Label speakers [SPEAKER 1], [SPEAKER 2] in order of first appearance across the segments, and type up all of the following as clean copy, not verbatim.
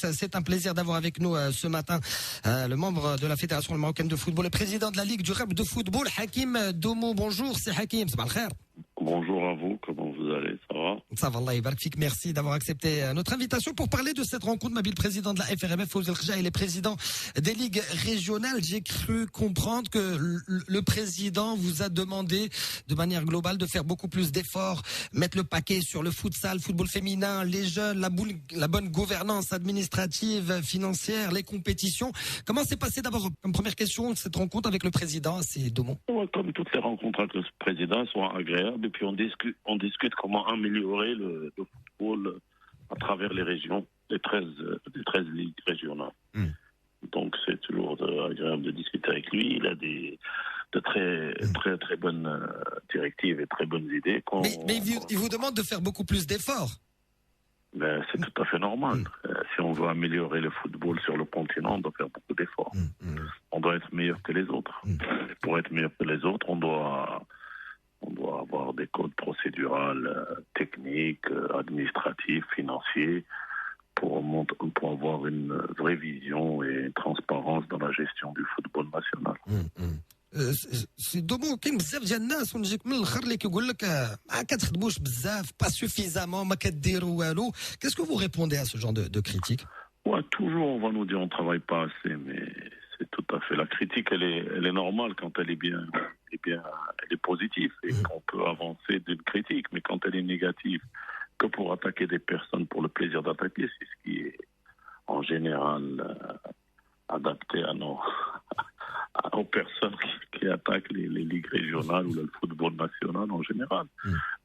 [SPEAKER 1] C'est un plaisir d'avoir avec nous ce matin le membre de la Fédération marocaine de football, le président de la Ligue du rap de football, Hakim Domo. Bonjour, c'est Hakim, c'est Balkhair.
[SPEAKER 2] Bonjour à vous, comment vous allez, ça va?
[SPEAKER 1] Ça va, Allah Ibarak Fik, merci d'avoir accepté notre invitation pour parler de cette rencontre. Mabil, président de la FRMF, Fawzi El Khaja, et les présidents des ligues régionales. J'ai cru comprendre que le président vous a demandé de manière globale de faire beaucoup plus d'efforts, mettre le paquet sur le futsal, football féminin, les jeunes, la bonne gouvernance administrative, financière, les compétitions. Comment s'est passé d'abord, comme première question, cette rencontre avec le président, c'est Domon?
[SPEAKER 2] Comme toutes les rencontres avec le président sont agréables, et puis on discute comment améliorer le football à travers les régions, les 13 ligues régionales. Donc c'est toujours agréable de discuter avec lui. Il a de très bonnes directives et très bonnes idées.
[SPEAKER 1] Mais il vous demande de faire beaucoup plus d'efforts.
[SPEAKER 2] Ben, c'est tout à fait normal. Si on veut améliorer le football sur le continent, on doit faire beaucoup d'efforts. On doit être meilleur que les autres. Pour être meilleur que les autres, on doit avoir des codes procéduraux, techniques, administratifs, financiers, pour avoir une vraie vision et une transparence dans la gestion du football national.
[SPEAKER 1] سي دومو كاين بزاف ديال الناس ونجيك من الاخر اللي كيقول لك ما كتخدموش بزاف با سوفيزامون ما كديروا والو. Qu'est-ce que vous répondez à ce genre de critique?
[SPEAKER 2] Ouais, toujours on va nous dire on travaille pas assez, mais c'est tout à fait, la critique elle est normale quand elle est bien, elle est positive et qu'on peut avancer d'une critique, mais quand elle est négative que pour attaquer des personnes pour le plaisir d'attaquer, c'est ce qui est en général adapté aux personnes qui attaquent les ligues régionales ou le football national en général.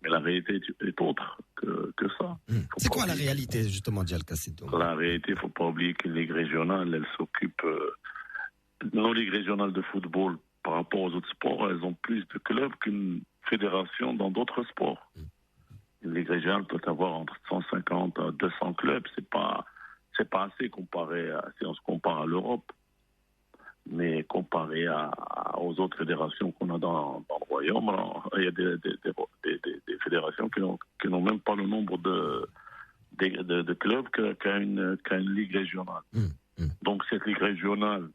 [SPEAKER 2] Mais la réalité est autre que ça.
[SPEAKER 1] C'est quoi la réalité, justement, Dial Kassidou?
[SPEAKER 2] La réalité, il ne faut pas oublier qu'une ligue régionale, elle s'occupe... nos ligues régionales de football, par rapport aux autres sports, elles ont plus de clubs qu'une fédération dans d'autres sports. Une ligue régionale peut avoir entre 150 à 200 clubs. C'est pas assez comparé si on se compare à l'Europe. Mais comparé aux autres fédérations qu'on a dans le royaume, alors, il y a des fédérations qui n'ont même pas le nombre de clubs qu'a une ligue régionale. Donc cette ligue régionale,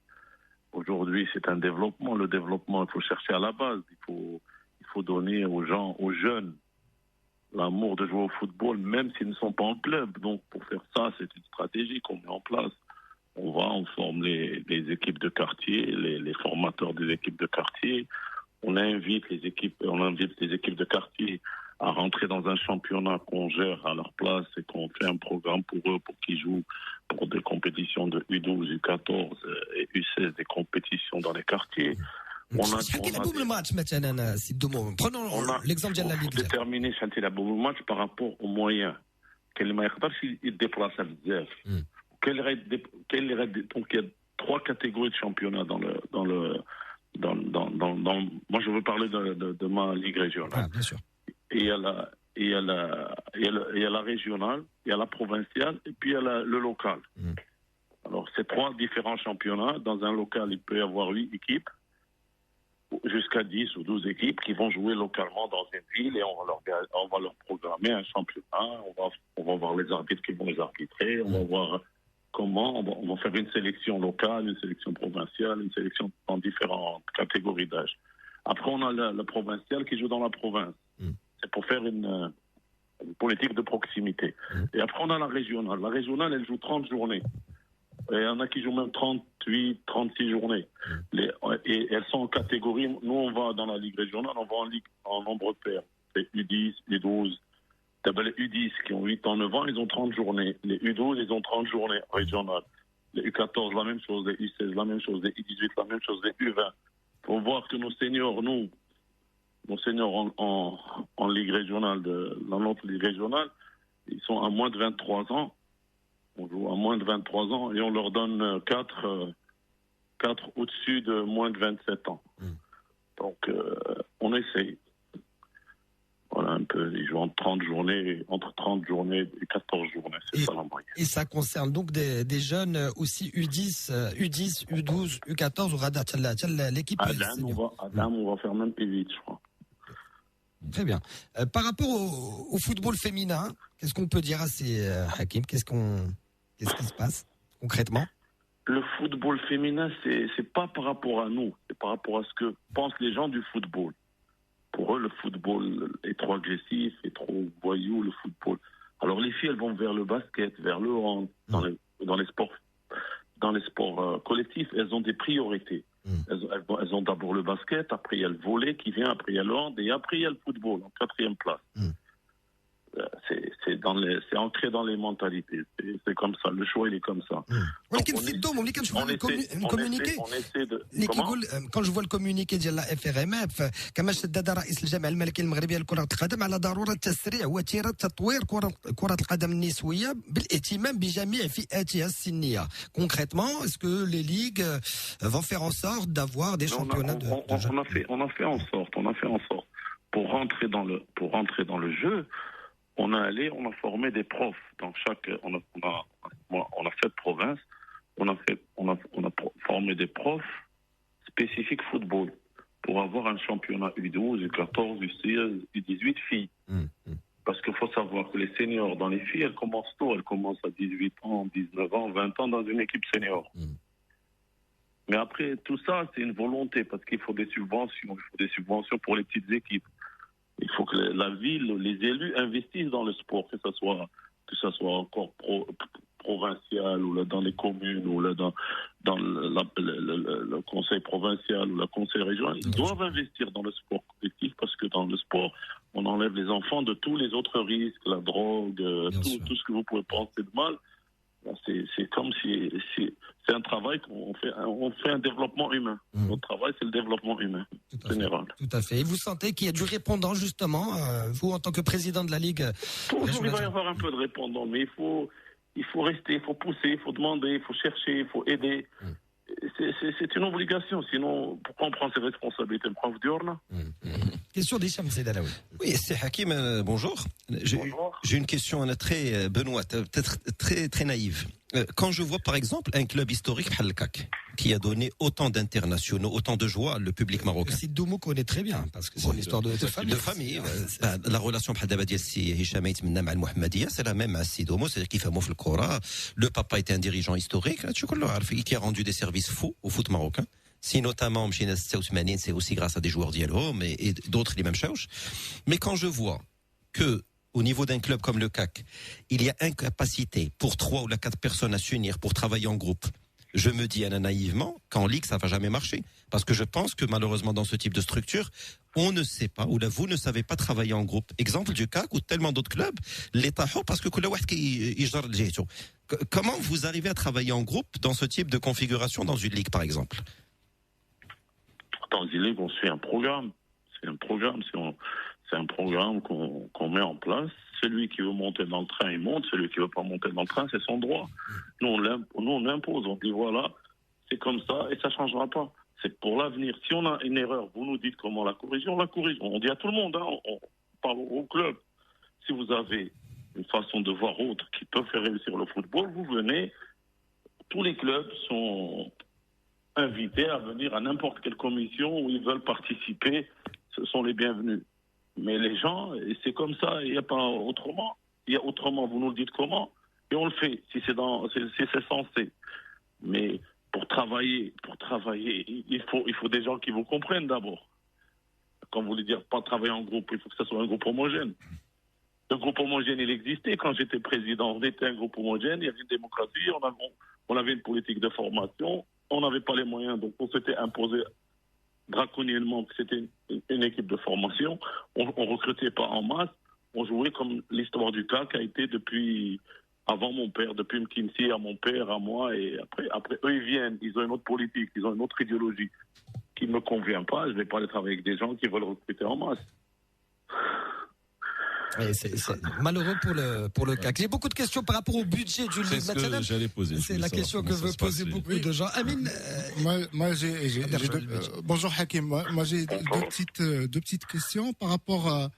[SPEAKER 2] aujourd'hui, c'est un développement. Le développement, il faut chercher à la base. Il faut donner aux jeunes, l'amour de jouer au football, même s'ils ne sont pas en club. Donc pour faire ça, c'est une stratégie qu'on met en place. On forme les équipes de quartier, les formateurs des équipes de quartier. On invite les équipes de quartier à rentrer dans un championnat qu'on gère à leur place et qu'on fait un programme pour eux, pour qu'ils jouent pour des compétitions de U12, U14 et U16, des compétitions dans les quartiers.
[SPEAKER 1] Prenons l'exemple de la Ligue.
[SPEAKER 2] Déterminer le match par rapport aux moyens. Quel il déplace à bzaf. Donc il y a 3 catégories de championnats dans moi je veux parler de ma ligue régionale.
[SPEAKER 1] Ah, bien sûr.
[SPEAKER 2] Et il y a la régionale, il y a la provinciale et puis il y a le local. Alors c'est 3 différents championnats. Dans un local, il peut y avoir 8 équipes, jusqu'à 10 ou 12 équipes qui vont jouer localement dans une ville et on va leur programmer un championnat. On va voir les arbitres qui vont les arbitrer. On va voir comment on va faire une sélection locale, une sélection provinciale, une sélection dans différentes catégories d'âge. Après, on a le provincial qui joue dans la province. C'est pour faire une politique de proximité. Et après, on a la régionale. La régionale, elle joue 30 journées. Et il y en a qui jouent même 38, 36 journées. Et elles sont en catégorie. Nous, on va dans la ligue régionale, on va en nombre pair. C'est U10, U12. Les U10 qui ont 8 ans, 9 ans, ils ont 30 journées. Les U12, ils ont 30 journées régionales. Les U14, la même chose. Les U16, la même chose. Les U18, la même chose. Les U20. Faut voir que nos seniors en ligue régionale, dans notre ligue régionale, ils sont à moins de 23 ans. On joue à moins de 23 ans et on leur donne 4 au-dessus de moins de 27 ans. Donc, on essaye. Voilà un peu, ils jouent entre 30 journées et 14 journées, c'est ça la moyenne.
[SPEAKER 1] Et ça concerne donc des jeunes aussi U10, U12, U14 ou Radat, l'équipe.
[SPEAKER 2] Adam, on va faire même U8, je crois.
[SPEAKER 1] Très bien. Par rapport au football féminin, qu'est-ce qu'on peut dire à ces Hakim? Qu'est-ce Qu'est-ce qui se passe concrètement?
[SPEAKER 2] Le football féminin, c'est pas par rapport à nous, c'est par rapport à ce que pensent les gens du football. Pour eux, le football est trop agressif, est trop voyou, le football. Alors les filles, elles vont vers le basket, vers le hand, dans les sports collectifs, elles ont des priorités. Elles ont d'abord le basket, après il y a le volley qui vient, après il y a le hand, et après il y a le football, en 4e place. C'est ancré dans les mentalités. C'est comme ça. Le choix, il est comme ça.
[SPEAKER 1] ولكن في الدوم ملي كنشوف الكومونيكي اللي كيقول كون جو الكومونيكي ديال لا اف ار ام اف كما شدد رئيس الجامعه الملكيه المغربيه لكره القدم على ضروره تسريع وتيره تطوير كره القدم النسويه بالاهتمام بجميع فئاتها السنيه. Concrètement, est-ce que les ligues vont faire en sorte d'avoir des championnats
[SPEAKER 2] on a fait en sorte pour rentrer dans le jeu. On a formé des profs dans on a 7 provinces. On a formé des profs spécifiques football pour avoir un championnat U12, U14, U16, U18 filles. Parce qu'il faut savoir que les seniors dans les filles, elles commencent tôt. Elles commencent à 18 ans, 19 ans, 20 ans dans une équipe senior. Mais après, tout ça, c'est une volonté parce qu'il faut des subventions pour les petites équipes. Il faut que la ville, les élus investissent dans le sport, que ce soit encore provincial ou là dans les communes ou là dans le conseil provincial ou le conseil régional. Ils doivent investir dans le sport collectif parce que dans le sport, on enlève les enfants de tous les autres risques, la drogue, tout ce que vous pouvez penser de mal. C'est comme si c'est un travail qu'on fait, on fait un développement humain. Notre travail, c'est le développement humain général.
[SPEAKER 1] Tout à fait. Et vous sentez qu'il y a du répondant, justement, vous, en tant que président de la Ligue?
[SPEAKER 2] Toujours, il va y avoir un peu de répondant, mais il faut rester, il faut pousser, il faut demander, il faut chercher, il faut aider. C'est une obligation, sinon, pourquoi on prend ses responsabilités? Le prof d'Urna.
[SPEAKER 1] Question d'Hicham Sedalaoui.
[SPEAKER 3] Oui, c'est Hakim, bonjour. J'ai une question très Benoît, peut-être très, très naïve. Quand je vois par exemple un club historique, Bhal CAC, qui a donné autant d'internationaux, autant de joie le public marocain.
[SPEAKER 1] Si Doumou connaît très bien, parce que c'est une histoire de famille.
[SPEAKER 3] De famille. La relation بحال دابا ديال السي هشام يتمنى مع المحمديه c'est la même à Sidomo, c'est-à-dire كيفهموا في الكره. Le papa était un dirigeant historique, tu كله عارف, qui a rendu des services fous au foot marocain. Si notamment مشينا 86 c'est aussi grâce à des joueurs ديالهم et d'autres les mêmes choses. Mais quand je vois que au niveau d'un club comme le CAC, il y a incapacité pour 3 ou 4 personnes à s'unir pour travailler en groupe. Je me dis naïvement qu'en Ligue, ça va jamais marcher. Parce que je pense que malheureusement, dans ce type de structure, on ne sait pas, ou là, vous ne savez pas travailler en groupe. Exemple du CAC ou tellement d'autres clubs, l'État, parce que comment vous arrivez à travailler en groupe dans ce type de configuration dans une Ligue, par exemple?
[SPEAKER 2] Dans une Ligue, on suit un programme. C'est un programme qu'on met en place. Celui qui veut monter dans le train, il monte. Celui qui veut pas monter dans le train, c'est son droit. Nous, on l'impose. On dit voilà, c'est comme ça et ça changera pas. C'est pour l'avenir. Si on a une erreur, vous nous dites comment la corriger, on la corrige. On dit à tout le monde, on parle au club. Si vous avez une façon de voir autre qui peut faire réussir le football, vous venez. Tous les clubs sont invités à venir à n'importe quelle commission où ils veulent participer. Ce sont les bienvenus. Mais les gens, c'est comme ça, il n'y a pas autrement. Il y a autrement, vous nous le dites comment, et on le fait, si c'est censé. Mais pour travailler, il faut des gens qui vous comprennent d'abord. Quand vous voulez dire pas travailler en groupe, il faut que ce soit un groupe homogène. Le groupe homogène, il existait. Quand j'étais président, on était un groupe homogène, il y avait une démocratie, on avait une politique de formation, on n'avait pas les moyens, donc on s'était imposé draconiennement que c'était une équipe de formation. On recrutait pas en masse. On jouait comme l'histoire du CAC a été depuis avant mon père, depuis McKinsey à mon père, à moi. Et après eux, ils viennent. Ils ont une autre politique, ils ont une autre idéologie qui ne me convient pas. Je ne vais pas aller travailler avec des gens qui veulent recruter en masse.
[SPEAKER 1] C'est malheureux pour le CAC. J'ai beaucoup de questions par rapport au budget du Ligue nationale.
[SPEAKER 4] J'allais poser.
[SPEAKER 1] C'est la question que veut poser beaucoup de gens. Amine.
[SPEAKER 5] Bonjour Hakim. Moi j'ai deux petites questions par rapport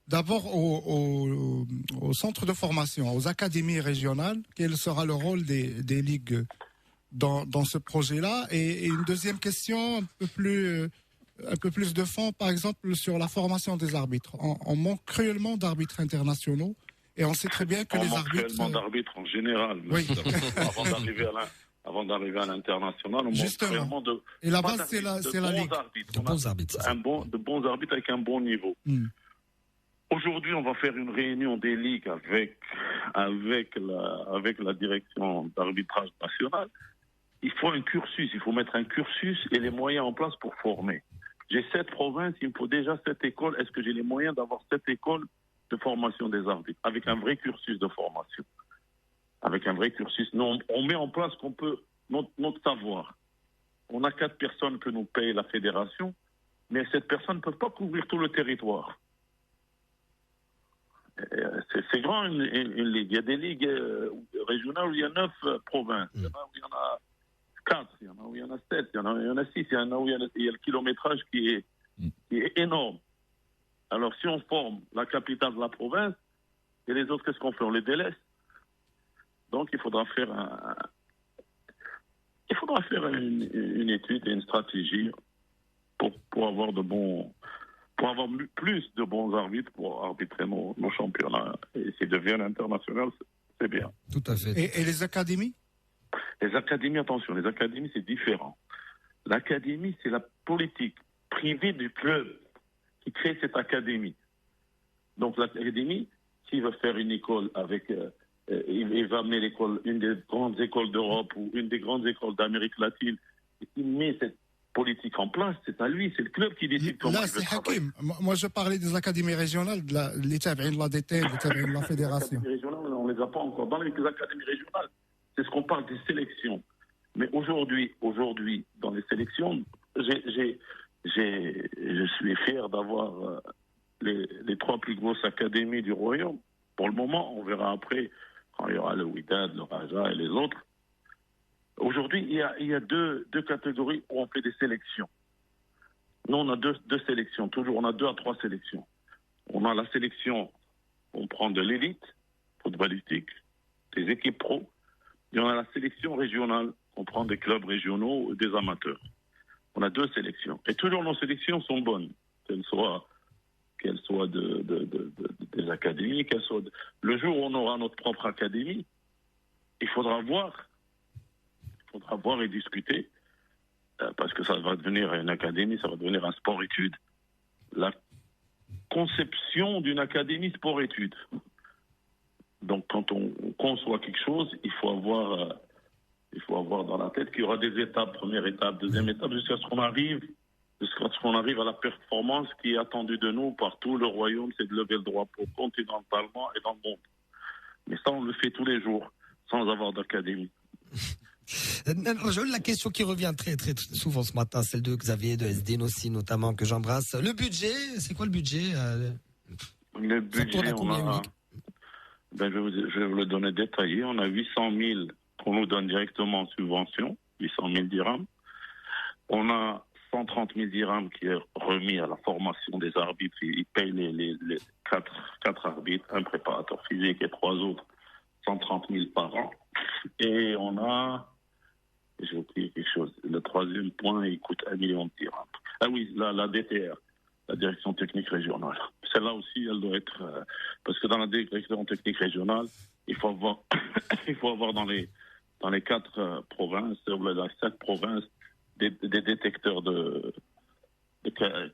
[SPEAKER 5] d'abord au centre de formation, aux académies régionales. Quel sera le rôle des ligues dans ce projet-là? Et une deuxième question un peu plus de fond, par exemple, sur la formation des arbitres. On manque cruellement d'arbitres internationaux Et on sait très bien que les arbitres...
[SPEAKER 2] On manque d'arbitres en général.
[SPEAKER 5] Oui.
[SPEAKER 2] Avant d'arriver à l'international, on manque vraiment de...
[SPEAKER 5] Et la base, c'est la Ligue.
[SPEAKER 1] De bons arbitres.
[SPEAKER 2] De bons arbitres avec un bon niveau. Aujourd'hui, on va faire une réunion des ligues avec la direction d'arbitrage national. Il faut un cursus, il faut mettre un cursus et les moyens en place pour former. J'ai 7 provinces, il me faut déjà 7 écoles. Est-ce que j'ai les moyens d'avoir 7 écoles de formation des arbitres avec un vrai cursus de formation? Avec un vrai cursus. Non, on met en place notre savoir. On a 4 personnes que nous paye la fédération, mais cette personne ne peut pas couvrir tout le territoire. C'est grand une ligue. Il y a des ligues régionales où il y a 9 provinces. Il y en a où il y en a 4, il y en a où il y en a 7, il y en a 6, il y en a où il y a le kilométrage qui est énorme. Alors si on forme la capitale de la province, et les autres, qu'est-ce qu'on fait? On les délaisse. Donc il faudra faire une étude et une stratégie pour avoir plus de bons arbitres pour arbitrer nos championnats. Et s'ils deviennent internationaux, c'est bien.
[SPEAKER 1] Tout à fait.
[SPEAKER 5] Et les académies?
[SPEAKER 2] Les académies, attention, les académies, c'est différent. L'académie, c'est la politique privée du club qui crée cette académie. Donc l'académie, s'il veut faire une école avec... il va amener une des grandes écoles d'Europe ou une des grandes écoles d'Amérique latine, et il met cette politique en place, c'est à lui, c'est le club qui décide comment il veut travailler.
[SPEAKER 5] Hakim, moi je parlais des académies régionales, les tabaïns de la DT, les tabaïns de la fédération.
[SPEAKER 2] Les académies régionales, on ne les a pas encore. Dans les académies régionales, c'est ce qu'on parle des sélections. Mais aujourd'hui, dans les sélections, je suis fier d'avoir les 3 plus grosses académies du Royaume. Pour le moment, on verra après, quand il y aura le Wydad, le Raja et les autres. Aujourd'hui, il y a deux catégories où on fait des sélections. Nous, on a deux sélections. Toujours, on a 2 à 3 sélections. On a la sélection, on prend de l'élite footballistique, des équipes pro. Et on a la sélection régionale, on prend des clubs régionaux, des amateurs. On a 2 sélections. Et toujours, nos sélections sont bonnes, qu'elles soient des académies, qu'elles soient... Le jour où on aura notre propre académie, il faudra voir et discuter, parce que ça va devenir une académie, ça va devenir un sport-études. La conception d'une académie sport-études. Donc, quand on conçoit quelque chose, il faut avoir dans la tête qu'il y aura des étapes, première étape, deuxième étape, jusqu'à ce qu'on arrive à la performance qui est attendue de nous par tout le royaume, c'est de lever le drapeau continentalement et dans le monde. Mais ça, on le fait tous les jours, sans avoir d'académie.
[SPEAKER 1] La question qui revient très, très souvent ce matin, celle de Xavier, de SDN aussi, notamment, que j'embrasse. Le budget, c'est quoi le budget?
[SPEAKER 2] Le budget, je vais vous le donner détaillé. On a 800 000 qu'on nous donne directement en subvention, 800 000 dirhams. On a 130 000 dirhams qui est remis à la formation des arbitres. Ils payent les 4 arbitres, un préparateur physique et 3 autres, 130 000 par an. Et on a... J'ai oublié quelque chose. Le 3e point, il coûte 1 million de dirhams. Ah oui, la DTR, la direction technique régionale. Celle-là aussi, elle doit être... parce que dans la direction technique régionale, il faut avoir dans les 4 provinces, ou les 7 provinces, des détecteurs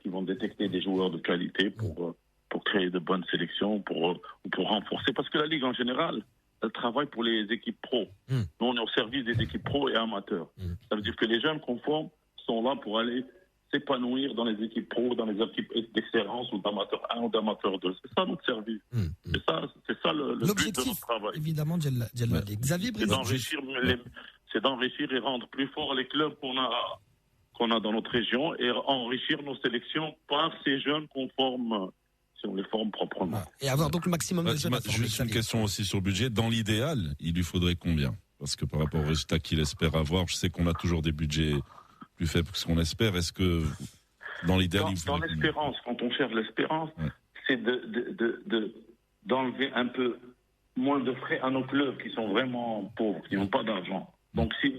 [SPEAKER 2] qui vont détecter des joueurs de qualité pour créer de bonnes sélections, pour renforcer. Parce que la Ligue en général, elle travaille pour les équipes pro. Nous, on est au service des équipes pro et amateurs. Ça veut dire que les jeunes qu'on forme sont là pour aller s'épanouir dans les équipes pro, dans les équipes d'excellence ou d'amateur 1 ou d'amateur 2. C'est ça notre service. C'est ça le but de notre travail.
[SPEAKER 1] Évidemment, Xavier
[SPEAKER 2] c'est d'enrichir et rendre plus forts les clubs qu'on a dans notre région et enrichir nos sélections par ces jeunes qu'on forme, si on les forme proprement.
[SPEAKER 1] Et avoir donc le maximum de jeunes.
[SPEAKER 4] Juste une question aussi sur le budget. Dans l'idéal, il lui faudrait combien? Parce que par rapport aux résultats qu'il espère avoir, je sais qu'on a toujours des budgets plus faibles que ce qu'on espère. Est-ce que dans l'idéal, il faudrait... Dans
[SPEAKER 2] l'espérance, quand on cherche l'espérance, c'est d'enlever un peu moins de frais à nos clubs qui sont vraiment pauvres, qui n'ont pas d'argent. Donc si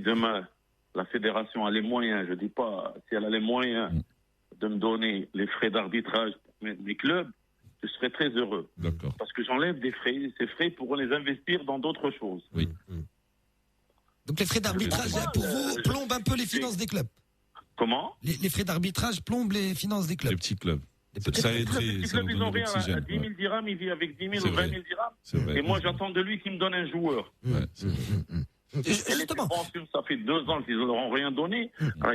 [SPEAKER 2] demain la fédération a les moyens, je dis pas, si elle a les moyens de me donner les frais d'arbitrage pour mes clubs, je serais très heureux.
[SPEAKER 4] D'accord.
[SPEAKER 2] Parce que j'enlève ces frais pour les investir dans d'autres choses.
[SPEAKER 4] Oui.
[SPEAKER 1] Donc les frais d'arbitrage, pour vous, plombent un peu les finances des clubs.
[SPEAKER 2] Comment?
[SPEAKER 1] Les frais d'arbitrage plombent les finances des clubs.
[SPEAKER 4] Les petits clubs.
[SPEAKER 1] Les petits
[SPEAKER 4] Ça
[SPEAKER 1] clubs.
[SPEAKER 4] aiderait,
[SPEAKER 2] Les
[SPEAKER 4] ça
[SPEAKER 2] clubs,
[SPEAKER 4] nous
[SPEAKER 2] ils n'ont
[SPEAKER 4] donnerait
[SPEAKER 2] rien. À
[SPEAKER 4] l'oxygène.
[SPEAKER 2] 10 000 dirhams, il vit avec 10 000
[SPEAKER 4] C'est
[SPEAKER 2] ou 20
[SPEAKER 4] vrai.
[SPEAKER 2] 000 dirhams.
[SPEAKER 4] C'est vrai.
[SPEAKER 2] Et moi, j'attends de lui qu'il me donne un joueur.
[SPEAKER 4] Ouais, c'est vrai.
[SPEAKER 2] Et les
[SPEAKER 1] Justement,
[SPEAKER 2] subventions, ça fait 2 ans qu'ils ne leur ont rien donné. Alors,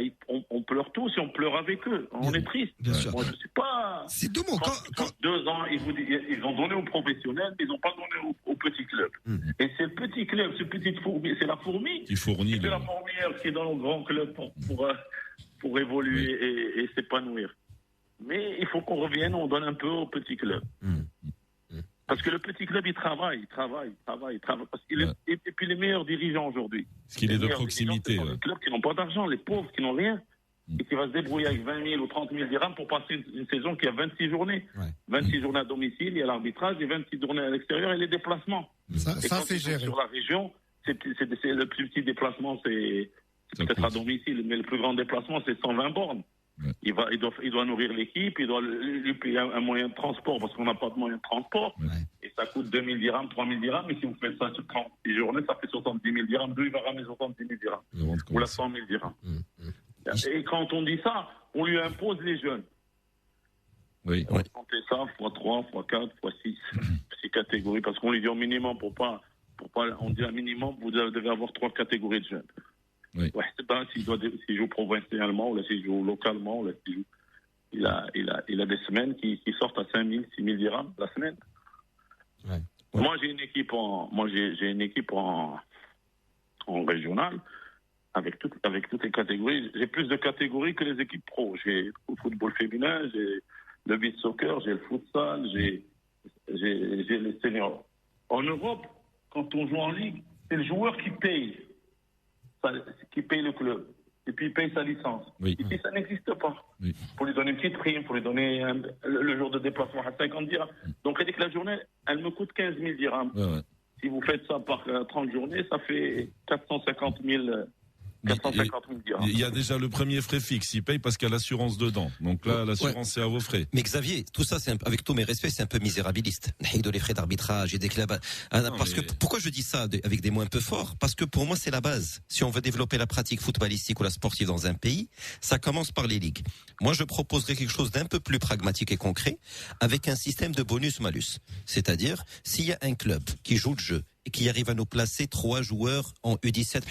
[SPEAKER 2] on pleure tous et on pleure avec eux. On est triste.
[SPEAKER 1] bien sûr.
[SPEAKER 2] Moi, je ne suis pas...
[SPEAKER 1] C'est deux mots.
[SPEAKER 2] Quand 2 ans, ils ont donné aux professionnels, mais ils n'ont pas donné aux petits clubs. Et c'est le petit club, ce petit fourmi, c'est la fourmi.
[SPEAKER 4] Qui fournit
[SPEAKER 2] C'est
[SPEAKER 4] le.
[SPEAKER 2] la fourmilière qui est dans le grand club pour évoluer et s'épanouir. Mais il faut qu'on revienne, on donne un peu au petit club. Parce que le petit club, il travaille. Parce et puis les meilleurs dirigeants aujourd'hui.
[SPEAKER 4] Parce qu'il est de
[SPEAKER 2] Les meilleurs
[SPEAKER 4] proximité.
[SPEAKER 2] dirigeants, ce sont les clubs qui n'ont pas d'argent, les pauvres qui n'ont rien. Et qui va se débrouiller avec 20 000 ou 30 000 dirhams pour passer une saison qui a 26 journées.
[SPEAKER 1] Ouais.
[SPEAKER 2] 26 journées à domicile, il y a l'arbitrage, et 26 journées à l'extérieur et les déplacements.
[SPEAKER 5] Ça,
[SPEAKER 2] Et quand
[SPEAKER 5] c'est
[SPEAKER 2] ils sont
[SPEAKER 5] géré.
[SPEAKER 2] sur la région, c'est le plus petit déplacement, c'est
[SPEAKER 4] Ça
[SPEAKER 2] peut-être
[SPEAKER 4] coûte.
[SPEAKER 2] à domicile, mais le plus grand déplacement, c'est 120 bornes.
[SPEAKER 4] Ouais.
[SPEAKER 2] Il doit nourrir l'équipe, il doit lui payer un moyen de transport, parce qu'on n'a pas de moyen de transport.
[SPEAKER 4] Ouais.
[SPEAKER 2] Et ça coûte 2 000 dirhams, 3 000 dirhams, et si vous faites ça sur 36 journées, ça fait 70 000 dirhams. D'où il va ramener 70 000 dirhams.
[SPEAKER 4] Avant de
[SPEAKER 2] Ou la
[SPEAKER 4] commencer.
[SPEAKER 2] 100 000 dirhams. Et quand on dit ça, on lui impose les jeunes.
[SPEAKER 4] Oui.
[SPEAKER 2] On comptait ça x3, x4, x6, 6 catégories, parce qu'on lui dit au minimum on dit un minimum, vous devez avoir 3 catégories de jeunes.
[SPEAKER 4] Oui.
[SPEAKER 2] Ouais, c'est pas s'il joue provincialement, ou là s'il joue localement, ou là s'il joue. Il a des semaines qui sortent à 5 000, 6 000 dirhams la semaine.
[SPEAKER 1] Ouais.
[SPEAKER 2] Moi j'ai une équipe en régional. Avec toutes les catégories. J'ai plus de catégories que les équipes pro. J'ai le football féminin, j'ai le beach soccer, j'ai le futsal, j'ai les seniors. En Europe, quand on joue en ligue, c'est le joueur qui paye le club. Et puis il paye sa licence.
[SPEAKER 4] Oui.
[SPEAKER 2] Ici, ça n'existe pas.
[SPEAKER 4] Oui.
[SPEAKER 2] Pour lui donner une petite prime, pour lui donner le jour de déplacement à 50 dirhams. Donc, elle dit que la journée, elle me coûte 15 000 dirhams.
[SPEAKER 4] Ouais.
[SPEAKER 2] Si vous faites ça par 30 journées, ça fait 450 000 dirhams.
[SPEAKER 4] Il y a déjà le premier frais fixe, il paye parce qu'il y a l'assurance dedans. Donc là, l'assurance, c'est à vos frais.
[SPEAKER 3] Mais Xavier, tout ça, avec tous mes respects, c'est un peu misérabiliste. De les frais d'arbitrage et des clubs. Pourquoi je dis ça avec des mots un peu forts? Parce que pour moi, c'est la base. Si on veut développer la pratique footballistique ou la sportive dans un pays, ça commence par les ligues. Moi, je proposerais quelque chose d'un peu plus pragmatique et concret, avec un système de bonus-malus. C'est-à-dire, s'il y a un club qui joue le jeu et qui arrive à nous placer 3 joueurs en U17,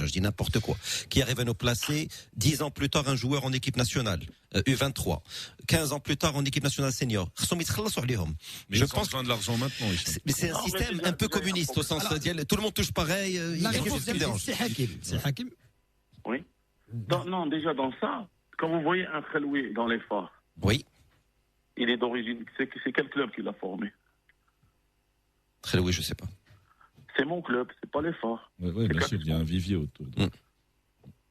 [SPEAKER 3] je dis n'importe quoi, qui arrive à nous placer 10 ans plus tard un joueur en équipe nationale, U23, 15 ans plus tard en équipe nationale senior.
[SPEAKER 4] Mais
[SPEAKER 3] Je
[SPEAKER 4] ils ont
[SPEAKER 3] pense
[SPEAKER 4] besoin de l'argent maintenant.
[SPEAKER 3] mais c'est un
[SPEAKER 2] Non, mais
[SPEAKER 3] système
[SPEAKER 2] c'est
[SPEAKER 3] un peu
[SPEAKER 2] déjà
[SPEAKER 3] communiste au sens tout le monde touche pareil.
[SPEAKER 1] la
[SPEAKER 3] qu'est-ce
[SPEAKER 1] réponse
[SPEAKER 3] qui me dérange?
[SPEAKER 1] c'est Hakim. C'est Hakim.
[SPEAKER 2] Oui. Non, déjà dans ça, quand vous voyez un Kheloui dans les phares,
[SPEAKER 3] Oui.
[SPEAKER 2] il est d'origine. C'est quel club qui l'a formé?
[SPEAKER 3] Très oui, je sais pas.
[SPEAKER 2] C'est mon club, c'est pas les phares.
[SPEAKER 4] Oui, bien sûr, il y a un vivier autour.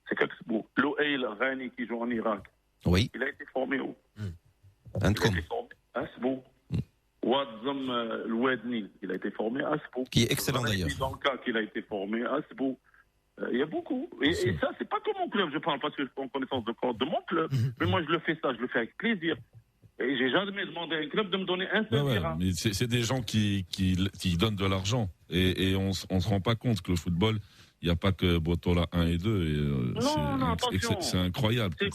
[SPEAKER 2] C'est Kaksbou. L'Oeil Rani qui joue en Irak,
[SPEAKER 3] Oui.
[SPEAKER 2] il a été formé où?
[SPEAKER 3] Un
[SPEAKER 2] Il a
[SPEAKER 3] com
[SPEAKER 2] été formé à Asbou. Wadzam Louedni, il a été formé à Asbou.
[SPEAKER 3] qui est excellent d'ailleurs.
[SPEAKER 2] Dans le cas qu'il a été formé à Asbou. Il y a beaucoup. Et ça, c'est pas que mon club. Je parle parce que je prends connaissance de corps de mon club. Mais moi, je le fais avec plaisir. Et j'ai jamais demandé à un club de me donner un seul dirham.
[SPEAKER 4] Mais c'est des gens qui donnent de l'argent. Et on se rend pas compte que le football, il n'y a pas que Botola 1 et 2.
[SPEAKER 2] Non, attention.
[SPEAKER 4] C'est incroyable.
[SPEAKER 2] C'est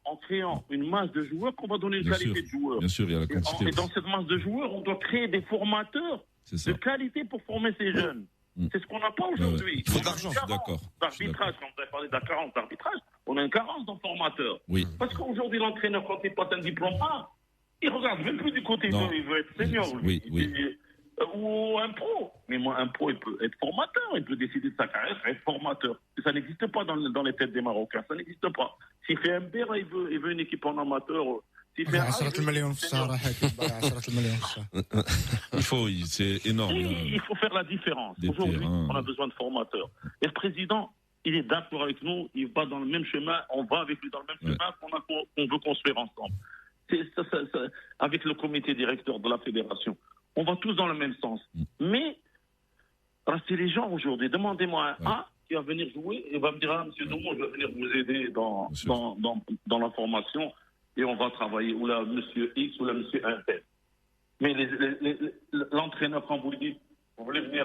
[SPEAKER 2] en créant une masse de joueurs qu'on va donner une qualité de joueurs.
[SPEAKER 4] Bien sûr, il y a la quantité.
[SPEAKER 2] Et dans cette masse de joueurs, on doit créer des formateurs de qualité pour former ces jeunes. C'est ce qu'on n'a pas aujourd'hui.
[SPEAKER 3] Il faut de l'argent,
[SPEAKER 4] d'accord.
[SPEAKER 2] D'arbitrage, quand vous avez parlé de la carence d'arbitrage, on a une carence dans formateur.
[SPEAKER 4] Oui.
[SPEAKER 2] Parce qu'aujourd'hui, l'entraîneur, quand il passe un diplôme A, il regarde même plus du côté
[SPEAKER 4] Non.
[SPEAKER 2] d'eux, il veut être senior.
[SPEAKER 4] Oui.
[SPEAKER 2] Ou un pro. Mais moi, un pro, il peut être formateur, il peut décider de sa carrière, être formateur. Et ça n'existe pas dans les têtes des Marocains, ça n'existe pas. S'il fait un B, il veut une équipe en amateur. S'il fait un A, il
[SPEAKER 5] 10
[SPEAKER 2] veut
[SPEAKER 5] مليون
[SPEAKER 2] une
[SPEAKER 5] في
[SPEAKER 2] senior.
[SPEAKER 5] الشهر حكيم 10 مليون في الشهر.
[SPEAKER 4] C'est énorme.
[SPEAKER 2] Oui, il faut faire la différence.
[SPEAKER 4] Des
[SPEAKER 2] Aujourd'hui,
[SPEAKER 4] terrains.
[SPEAKER 2] on a besoin de formateurs. Et le président, il est d'accord avec nous, il va dans le même chemin, on va avec lui dans le même chemin qu'on veut construire ensemble. C'est ça, avec le comité directeur de la fédération. On va tous dans le même sens. Mais, restez les gens aujourd'hui. Demandez-moi un A qui va venir jouer et va me dire, monsieur Doumon, je vais venir vous aider dans la formation et on va travailler, ou là, monsieur X, ou là, monsieur Intel. Mais l'entraîneur, quand vous lui dites, vous voulez venir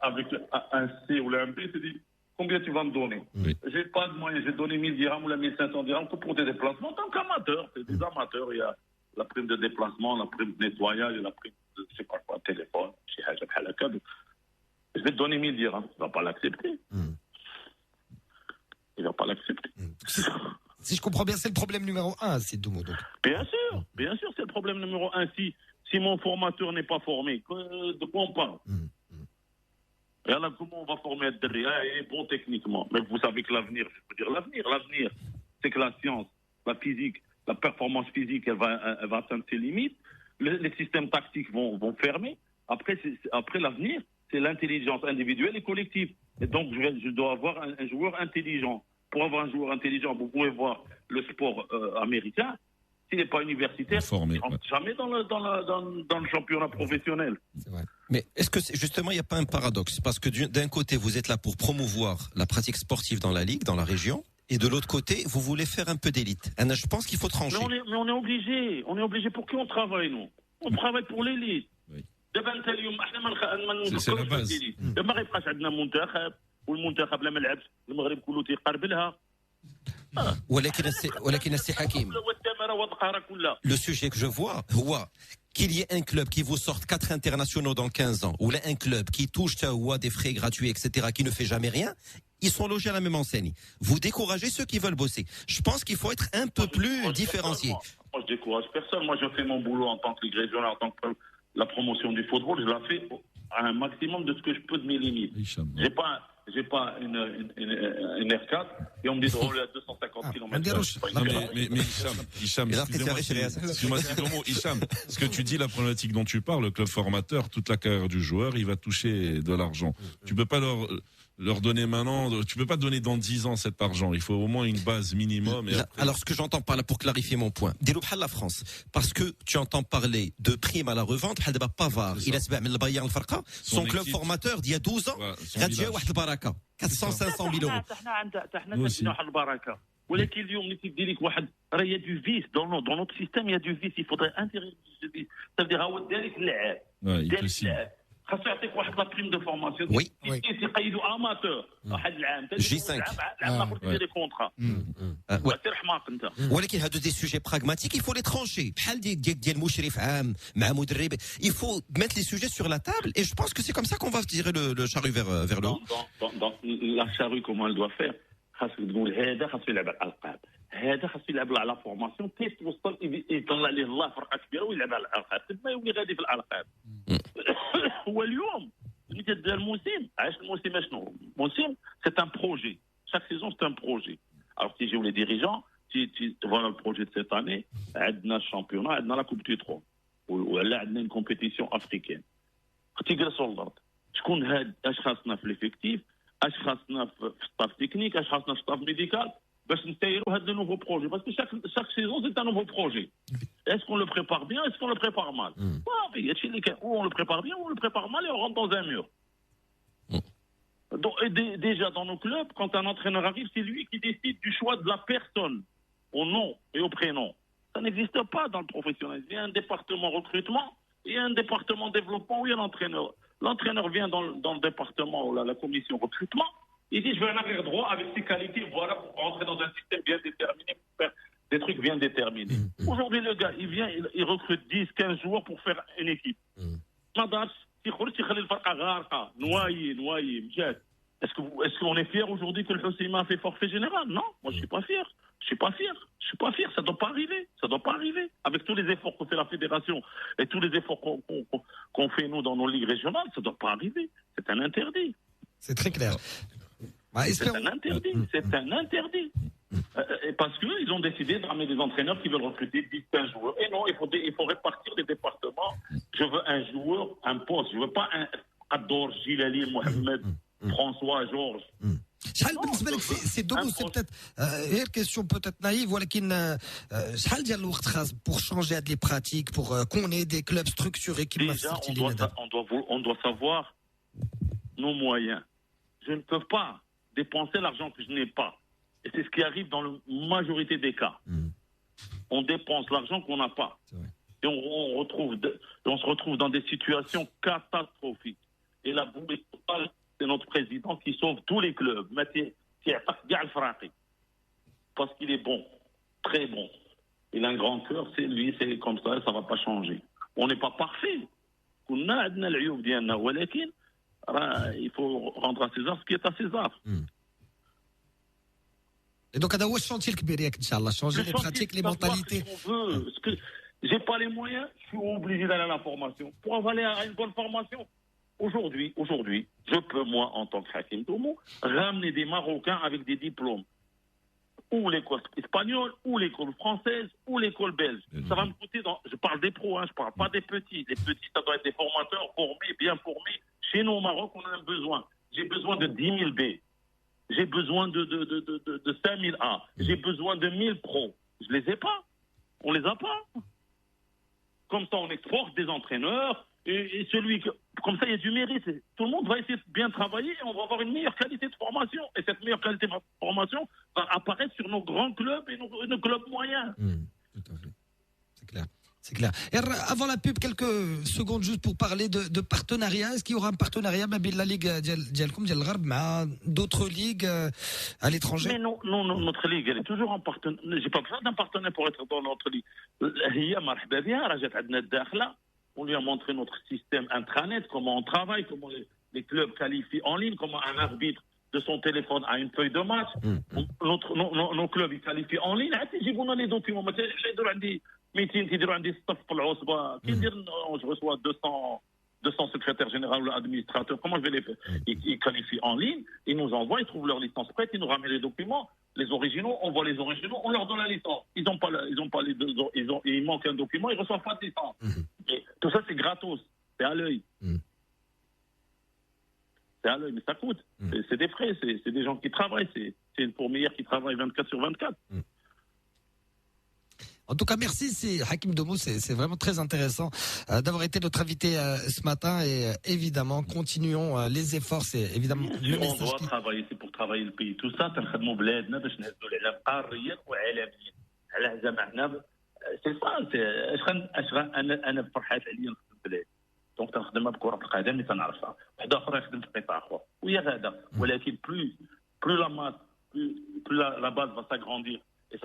[SPEAKER 2] avec un C ou un B, c'est dit, combien tu vas me donner?
[SPEAKER 4] Oui.
[SPEAKER 2] J'ai pas de moyens, j'ai donné 1000 dirhams ou 1500 dirhams que pour des déplacements. En tant qu'amateur, c'est des amateurs, il y a la prime de déplacement, la prime de nettoyage, la prime de, je sais pas quoi, téléphone, je vais te donner 1000 dirhams, tu vas pas l'accepter. Il va pas l'accepter.
[SPEAKER 1] Si je comprends bien, c'est le problème numéro 1, c'est Doumo. Donc.
[SPEAKER 2] Bien sûr, c'est le problème numéro 1. Si mon formateur n'est pas formé, de quoi on parle? Et alors, comment on va former derrière? Il est bon techniquement. Mais vous savez que l'avenir, je peux dire l'avenir, c'est que la science, la physique, la performance physique, elle va atteindre ses limites. Les systèmes tactiques vont fermer. Après, l'avenir, c'est l'intelligence individuelle et collective. Et donc, je dois avoir un joueur intelligent. Pour avoir un joueur intelligent, vous pouvez voir le sport américain. S'il n'est pas universitaire,
[SPEAKER 4] Formé,
[SPEAKER 2] il ne rentre jamais dans le championnat professionnel.
[SPEAKER 1] C'est vrai.
[SPEAKER 3] Mais est-ce que justement il n'y a pas un paradoxe? Parce que d'un côté vous êtes là pour promouvoir la pratique sportive dans la ligue, dans la région, et de l'autre côté vous voulez faire un peu d'élite. Je pense qu'il faut trancher.
[SPEAKER 2] Mais on est obligé. On est obligé. Pour qui on travaille, nous? On travaille pour l'élite.
[SPEAKER 4] Oui.
[SPEAKER 2] C'est
[SPEAKER 4] la base.
[SPEAKER 2] ما غيبقاش عندنا منتخب والمنتخب لا ما لعبش المغرب كله تيقارب لها.
[SPEAKER 3] ولكن السي حكيم, le sujet que je vois, qu'il y ait un club qui vous sorte 4 internationaux dans 15 ans, ou là un club qui touche des frais gratuits, etc., qui ne fait jamais rien, ils sont logés à la même enseigne. Vous découragez ceux qui veulent bosser. Je pense qu'il faut être un peu plus différencié.
[SPEAKER 2] Moi, je décourage personne. Moi, je fais mon boulot en tant que ligue régionale, en tant que la promotion du football. Je la fais à un maximum de ce que je peux de mes limites. J'ai pas une R4 et on me dit de rouler à 250 km.
[SPEAKER 4] Mais Hicham, excuse-moi, Hicham, ce que tu dis, la problématique dont tu parles, le club formateur, toute la carrière du joueur, il va toucher de l'argent. Tu peux pas leur donner maintenant, tu peux pas donner dans 10 ans cet argent. Il faut au moins une base minimum.
[SPEAKER 3] Alors, ce que j'entends par là, pour clarifier mon point, la France, parce que tu entends parler de primes à la revente, son club formateur d'il y a 12 ans, 400-500 000 euros.
[SPEAKER 2] ولكن اليوم اللي تيدي لك واحد راه يا دو فيس دون نوت سيستيم يا دو فيس يفوتغي انتيغي تبدي هو دارك اللعاب خاصو يعطيك واحد لا بريم دو فورماسيون تيقيدوا اماتور واحد العام
[SPEAKER 3] J5
[SPEAKER 2] العام الاخر دير كونطرا سير حماق انت
[SPEAKER 3] ولكن هادو دي سوجي براغماتيك il faut les trancher بحال ديال مشرف عام مع مدرب il faut mettre les sujets sur la table et je pense que c'est comme ça qu'on va tirer le charrue vers le haut.
[SPEAKER 2] Dans la charrue comment elle doit faire خاصك تقول هذا خاصو يلعب على الالقاب هذا خاصو يلعب على فورماسيون كيف توصل يطلع ليه الله فرقه كبيره ويلعب على الالقاب ما يولي غادي في الالقاب. هو اليوم اللي تدير الموسم عاش الموسم شنو الموسم سي ان بروجي chaque saison c'est un projet alors تيجيو لي ديريجون voilà le projet de cette année عندنا الشامبيونات عندنا لا كوب دي 3 ولا عندنا une compétition africaine تيجلسوا الارض شكون هاد اش خاصنا في ليفيكتيف اش خاصنا في ستاف تكنيك اش خاصنا في ستاف ميديكال باش نسيروا هاد نوفو بروجي باسكو chaque saison c'est un nouveau projet. Est-ce qu'on le prépare bien, est-ce qu'on le prépare mal? Ou on le prépare bien, ou on le prépare mal et on rentre dans un mur. Donc, déjà dans nos clubs, quand un entraîneur arrive, c'est lui qui décide du choix de la personne, au nom et au prénom. Ça n'existe pas dans le professionnel. Il y a un département recrutement, il y a un département développement où il y a l'entraîneur. L'entraîneur vient dans le département ou la commission recrutement, il dit je veux un arrière droit avec ses qualités, voilà, pour rentrer dans un système bien déterminé, pour faire des trucs bien déterminés. Aujourd'hui, le gars, il vient, il recrute 10, 15 joueurs pour faire une équipe. Noyé, est-ce qu'on est fier aujourd'hui que le Hosseima a fait forfait général? Non, moi je suis pas fier. Je suis pas fier, ça doit pas arriver. Avec tous les efforts que fait la fédération et tous les efforts qu'on fait nous dans nos ligues régionales, ça doit pas arriver. C'est un interdit.
[SPEAKER 1] C'est très clair.
[SPEAKER 2] C'est un interdit. Et parce qu'ils ont décidé de ramener des entraîneurs qui veulent recruter 10-15 joueurs. Et non, il faut répartir les départements. Je veux un joueur, un poste. Je veux pas un Ador, Gilali, Mohamed, François, Georges.
[SPEAKER 1] شحال بالنسبه لك سي دومو سي بتات غير كيسيون بوتيت نايف ولكن شحال ديال الوقت خاص pour changer هاد لي براتيك pour qu'on ait des clubs structurés qui
[SPEAKER 2] Déjà, on doit savoir nos moyens. Je ne peux pas dépenser l'argent que je n'ai pas. Et c'est ce qui arrive dans la majorité des cas. On dépense l'argent qu'on n'a pas. et on se retrouve dans des situations catastrophiques. Et la bombe totale, c'est notre président qui sauve tous les clubs. Parce qu'il est bon, très bon. Il a un grand cœur, c'est lui, c'est comme ça ne va pas changer. On n'est pas parfait. Il faut rendre à César ce qui est à César.
[SPEAKER 1] Et donc, هذا هو الشانتي الكبير ياك ان شاء الله changer les pratiques, les mentalités.
[SPEAKER 2] J'ai pas les moyens, je suis obligé d'aller à la formation. Pour aller à une bonne formation, aujourd'hui, je peux, moi, en tant que Hakim Toumou, ramener des Marocains avec des diplômes. Ou l'école espagnole, ou l'école française, ou l'école belge. Ça va me coûter, je parle des pros, je parle pas des petits. Les petits, ça doit être des formateurs formés, bien formés. Chez nous au Maroc, on a un besoin. J'ai besoin de 10 000 B. J'ai besoin de 5 000 A. J'ai besoin de 1000 pros. Je les ai pas. On les a pas. Comme ça, on exporte des entraîneurs. Et comme ça, il y a du mérite. Tout le monde va essayer de bien travailler et on va avoir une meilleure qualité de formation. Et cette meilleure qualité de formation va apparaître sur nos grands clubs et nos clubs moyens.
[SPEAKER 1] Tout à fait. C'est clair. C'est clair. Et avant la pub, quelques secondes juste pour parler de partenariat. Est-ce qu'il y aura un partenariat avec la Ligue ديالكم ديال الغرب مع d'autres ligues à l'étranger?
[SPEAKER 2] Mais non, notre ligue, elle est toujours en partenariat. J'ai pas besoin d'un partenaire pour être dans notre ligue. هي مرحبا بها راجت عندنا الداخله. On lui a montré notre système intranet, comment on travaille, comment les clubs qualifient en ligne, comment un arbitre de son téléphone a une feuille de match. Nos clubs, ils qualifient en ligne. J'ai les documents. Je reçois 200 secrétaires généraux ou administrateurs. Comment je vais les faire? Ils qualifient en ligne, ils nous envoient, ils trouvent leur licence prête, ils nous ramènent les documents. Les originaux, on voit les originaux, on leur donne la licence. Ils manquent un document, ils reçoivent pas de licence. Et tout ça, c'est gratos. C'est à l'œil. C'est à l'œil, mais ça coûte. C'est des frais, c'est des gens qui travaillent. C'est une fourmilière qui travaille 24 sur 24.
[SPEAKER 1] En tout cas, merci, c'est Hakim Domou, c'est vraiment très intéressant d'avoir été notre invité ce matin et évidemment, continuons les efforts, c'est évidemment le message.
[SPEAKER 2] On doit travailler, c'est pour travailler le pays. Tout ça, تنخدموا بلادنا باش نهزوا الاعلام قاريا وعالميا. على زعما حنا سي صا انا فرحات عليا نخدم بلادي. دونك تنخدمها بكرة القدم اللي تنعرفها. واحد اخر يخدم في قطاع اخر. وهي غادا ولكن plus la masse, plus la base va s'agrandir et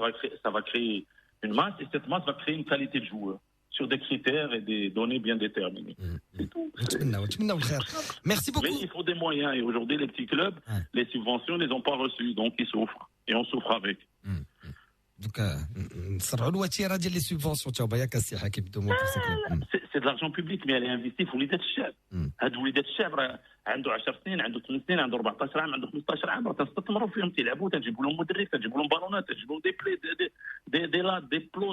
[SPEAKER 2] ça va créer une masse, et cette masse va créer une qualité de joueur sur des critères et des données bien déterminées. C'est tout.
[SPEAKER 1] Merci beaucoup.
[SPEAKER 2] Mais il faut des moyens, et aujourd'hui les petits clubs, les subventions ne les ont pas reçues, donc ils souffrent, et on souffre avec.
[SPEAKER 1] Donc, les subventions,
[SPEAKER 2] c'est de l'argent public, mais elle est investie في وليدات الشعب. هاد وليدات الشعب عنده 10 سنين، عنده 8 سنين، عنده 14 عام، عنده 15 عام، تستثمروا فيهم، تلعبوا، تجيبوا لهم مدرب، تجيبوا لهم بالونات، تجيبوا لهم دي بلي دي لات دي بلو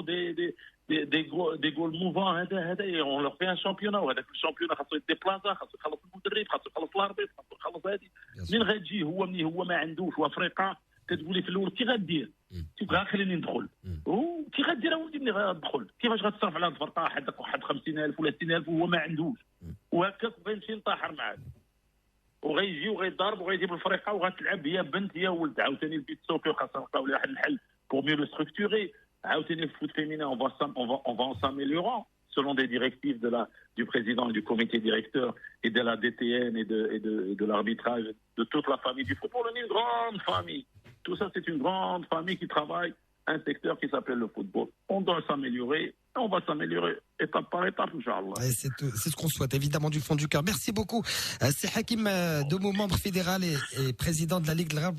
[SPEAKER 2] دي جول موفون. هذا on leur fait un championnat، وهذاك الشامبيون خاصو يديبلاصا، خاصو يخلص المدرب، خاصو يخلص الاربيط، خاصو يخلص هذه. من غتجي هو ما عندوش وافريقيا، كتقولي في الاول كي غدير؟ تيبغى خليني ندخل. كي غدير اولدي ملي غتدخل؟ كيفاش غتصرف على الفرقه واحد 50,000 ولا 60,000 وهو ما عندوش؟ وهكاك غيمشي ينطحر معاك، وغيجي وغيضرب وغيجيب الفريقه وغتلعب هي بنت هي ولد. عاوتاني البيت سوقي وخاصنا نلقاو لها واحد الحل pour mieux le structurer. عاوتاني le foot féminin, on va en s'améliorant selon des directives du président et du comité directeur et de la DTN et de l'arbitrage de toute la famille du football. On est une grande famille. Tout ça, c'est une grande famille qui travaille un secteur qui s'appelle le football. On doit s'améliorer, on va s'améliorer étape par étape, Inch'Allah.
[SPEAKER 1] C'est ce qu'on souhaite, évidemment, du fond du cœur. Merci beaucoup. C'est Hakim Domou, membre fédéral et président de la Ligue de l'Arabe,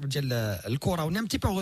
[SPEAKER 1] le Koura. On est un petit peu en